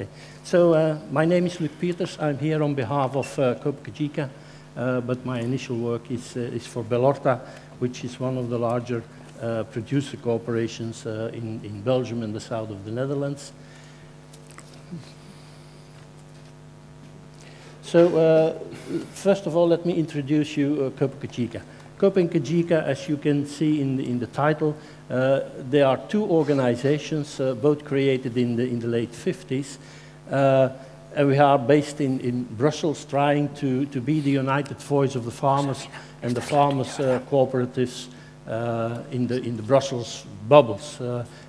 Okay. So my name is Luc Peeters. I'm here on behalf of Copa-Cogeca, but my initial work is for Belorta, which is one of the larger producer corporations in Belgium and the south of the Netherlands. So first of all, let me introduce you Copa-Cogeca. Copa-Cogeca, as you can see in the title, there are two organizations, both created in the late 50s. And we are based in Brussels, trying to be the united voice of the farmers and the farmers' cooperatives in the Brussels bubbles.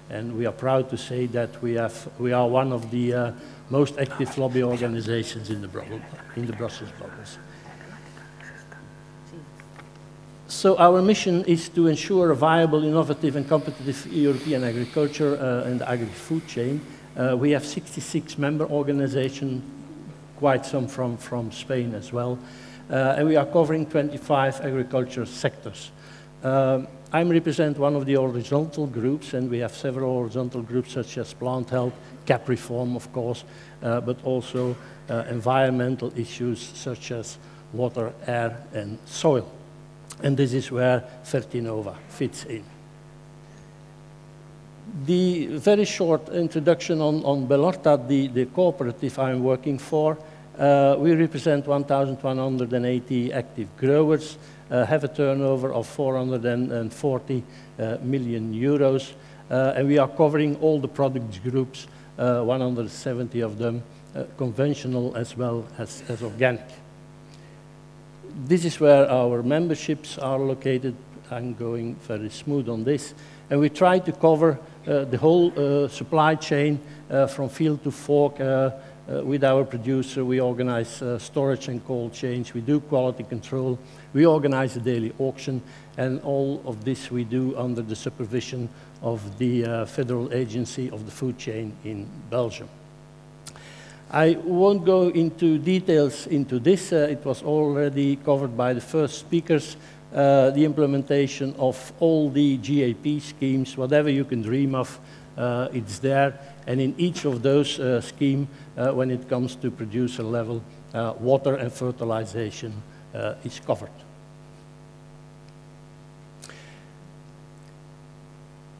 And we are proud to say that we are one of the most active lobby organizations in the Brussels bubbles. So our mission is to ensure a viable, innovative and competitive European agriculture and the agri-food chain. We have 66 member organizations, quite some from Spain as well. And we are covering 25 agriculture sectors. I represent one of the horizontal groups, and we have several horizontal groups such as plant health, CAP reform, of course, but also environmental issues such as water, air, and soil. And this is where Fertinova fits in. The very short introduction on Belorta, the cooperative I'm working for. We represent 1,180 active growers, have a turnover of 440 million euros, and we are covering all the product groups, 170 of them, conventional as well as organic. This is where our memberships are located. I'm going very smooth on this. And we try to cover the whole supply chain from field to fork with our producer. We organize storage and cold chains. We do quality control. We organize a daily auction. And all of this we do under the supervision of the Federal Agency of the Food Chain in Belgium. I won't go into details into this. It was already covered by the first speakers. The implementation of all the GAP schemes, whatever you can dream of, it's there. And in each of those schemes, when it comes to producer level, water and fertilization is covered.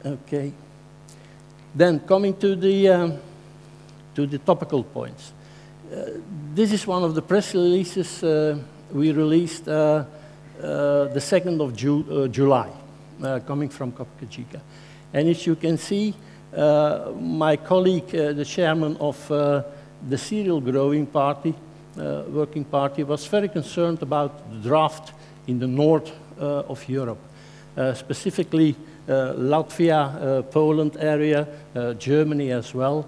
Okay. Then coming to the topical points. This is one of the press releases we released the 2nd of July, coming from Copa-Cogeca. And as you can see, my colleague, the chairman of the cereal growing party, working party, was very concerned about the drought in the north of Europe, specifically Latvia, Poland area, Germany as well.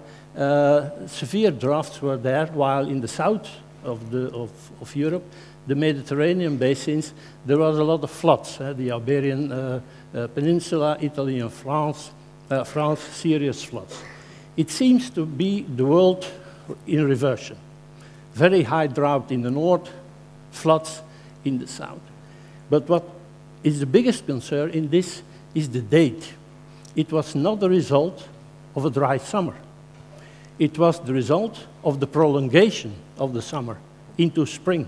Severe droughts were there, while in the south of Europe, the Mediterranean basins, there was a lot of floods. The Iberian Peninsula, Italy and France, serious floods. It seems to be the world in reversion. Very high drought in the north, floods in the south. But what is the biggest concern in this is the date. It was not the result of a dry summer. It was the result of the prolongation of the summer into spring.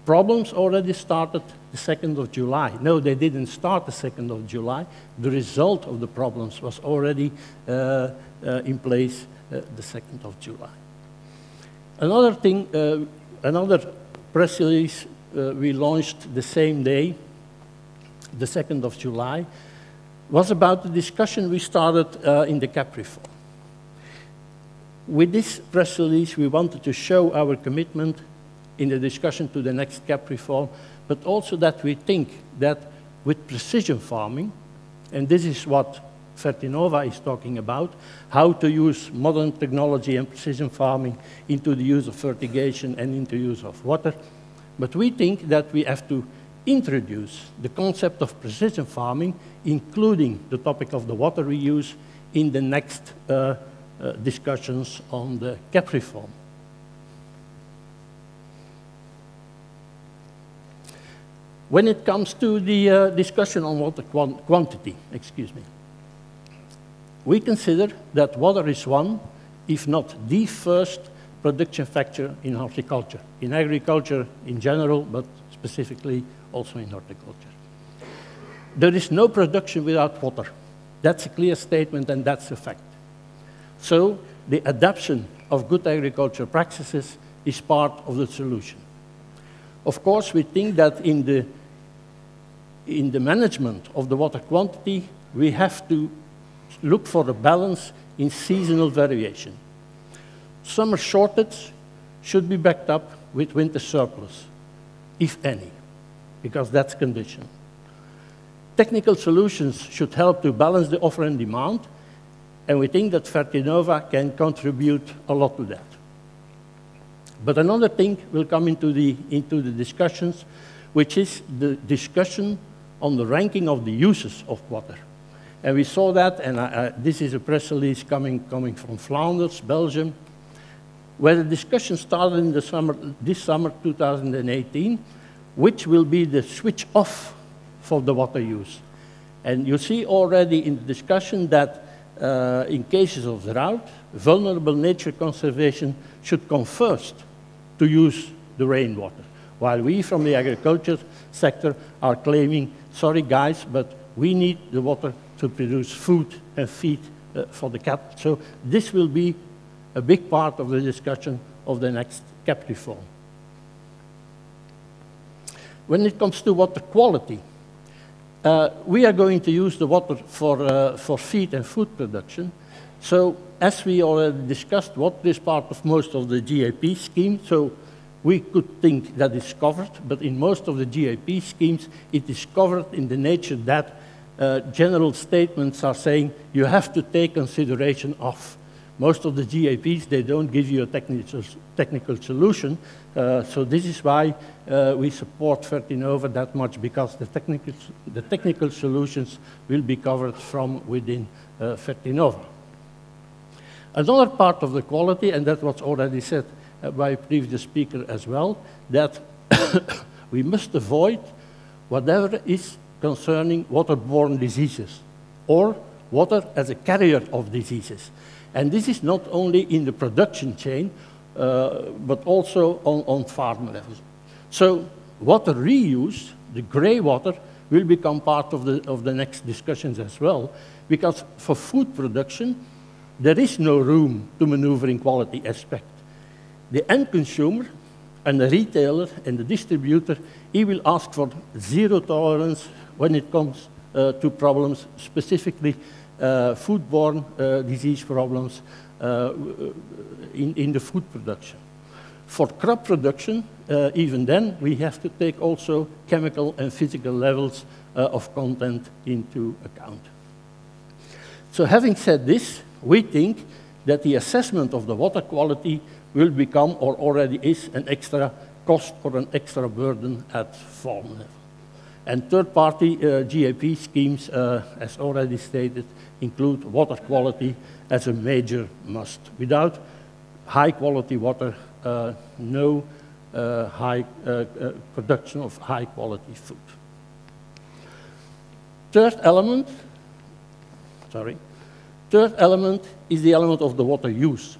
Problems already started the 2nd of July. No, they didn't start the 2nd of July. The result of the problems was already in place the 2nd of July. Another thing, another press release we launched the same day, the 2nd of July, was about the discussion we started in the CAP reform. With this press release, we wanted to show our commitment in the discussion to the next CAP reform, but also that we think that with precision farming, and this is what Fertinova is talking about, how to use modern technology and precision farming into the use of fertigation and into use of water. But we think that we have to introduce the concept of precision farming, including the topic of the water reuse, in the next discussions on the CAP reform. When it comes to the discussion on water quantity, we consider that water is one if not the first, production factor in horticulture, in agriculture in general, but specifically also in horticulture. There is no production without water. That's a clear statement, and that's a fact. So the adoption of good agricultural practices is part of the solution. Of course, we think that in the management of the water quantity, we have to look for a balance in seasonal variation. Summer shortage should be backed up with winter surplus, if any, because that's condition. Technical solutions should help to balance the offer and demand, and we think that Fertinova can contribute a lot to that. But another thing will come into the discussions, which is the discussion on the ranking of the uses of water. And we saw that, and this is a press release coming from Flanders, Belgium, where the discussion started in this summer 2018, which will be the switch off for the water use. And you see already in the discussion that in cases of drought, vulnerable nature conservation should come first to use the rainwater, while we from the agriculture sector are claiming, sorry guys, but we need the water to produce food and feed for the cattle. So this will be a big part of the discussion of the next CAP reform. When it comes to water quality, we are going to use the water for feed and food production. So as we already discussed, water is part of most of the GAP scheme, so we could think that it's covered, but in most of the GAP schemes, it is covered in the nature that general statements are saying you have to take consideration of. Most of the GAPs, they don't give you a technical solution, so this is why we support Fertinova that much, because the technical solutions will be covered from within Fertinova. Another part of the quality, and that was already said by a previous speaker as well, that we must avoid whatever is concerning waterborne diseases or water as a carrier of diseases. And this is not only in the production chain, but also on farm level. So water reuse, the gray water, will become part of the next discussions as well, because for food production, there is no room to maneuver in quality aspect. The end consumer and the retailer and the distributor, he will ask for zero tolerance when it comes to problems, specifically foodborne disease problems in the food production. For crop production, even then, we have to take also chemical and physical levels of content into account. So having said this, we think that the assessment of the water quality will become, or already is, an extra cost or an extra burden at farm level. And third-party GAP schemes, as already stated, include water quality as a major must. Without high-quality water, no production of high-quality food. Third element is the element of the water use.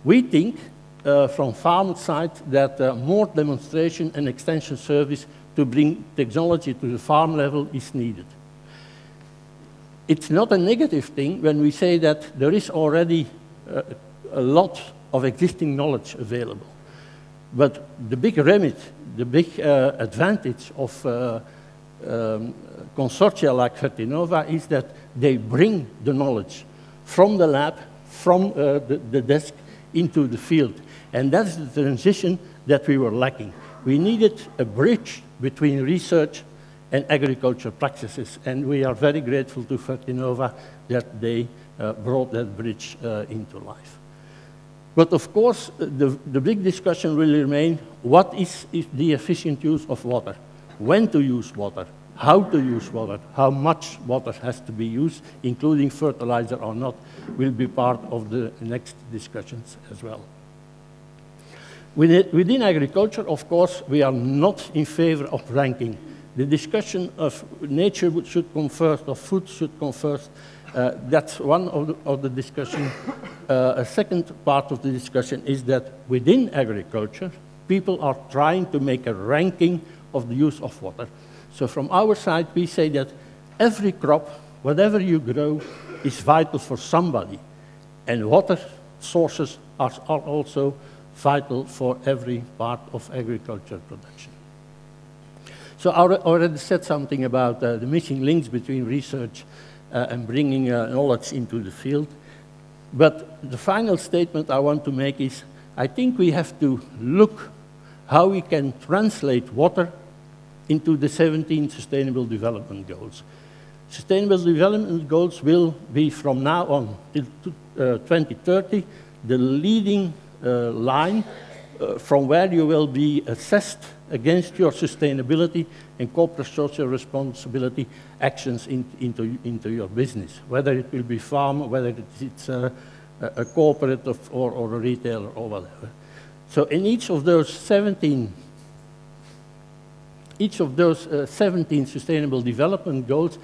We think from farm side that more demonstration and extension service to bring technology to the farm level is needed. It's not a negative thing when we say that there is already a lot of existing knowledge available. But the big remit, the big advantage of consortia like Fertinova is that they bring the knowledge from the lab, from the desk into the field. And that's the transition that we were lacking. We needed a bridge between research and agriculture practices, and we are very grateful to Fertinova that they brought that bridge into life. But of course, the big discussion will remain, what is the efficient use of water? When to use water? How to use water? How much water has to be used, including fertilizer or not, will be part of the next discussions as well. Within agriculture, of course, we are not in favor of ranking. The discussion of nature should come first, of food should come first, That's one of the discussion. A second part of the discussion is that within agriculture, people are trying to make a ranking of the use of water. So from our side, we say that every crop, whatever you grow, is vital for somebody. And water sources are also vital for every part of agriculture production. So I already said something about the missing links between research and bringing knowledge into the field. But the final statement I want to make is, I think we have to look how we can translate water into the 17 Sustainable Development Goals. Sustainable Development Goals will be from now on till 2030 the leading line from where you will be assessed against your sustainability and corporate social responsibility actions into your business, whether it will be farm, whether it's a cooperative or a retailer or whatever. So in each of those 17 Sustainable Development Goals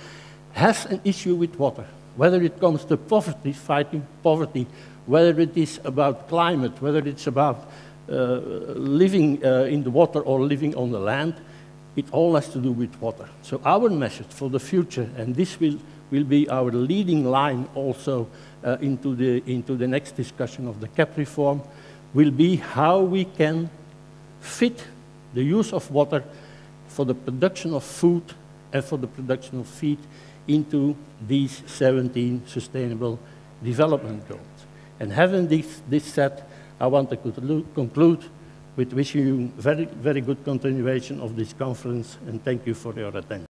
has an issue with water, whether it comes to poverty, fighting poverty, whether it is about climate, whether it's about living in the water or living on the land, it all has to do with water. So our message for the future, and this will be our leading line also into the next discussion of the CAP reform, will be how we can fit the use of water for the production of food and for the production of feed into these 17 Sustainable Development Goals. And having this said, I want to conclude with wishing you very, very good continuation of this conference, and thank you for your attention.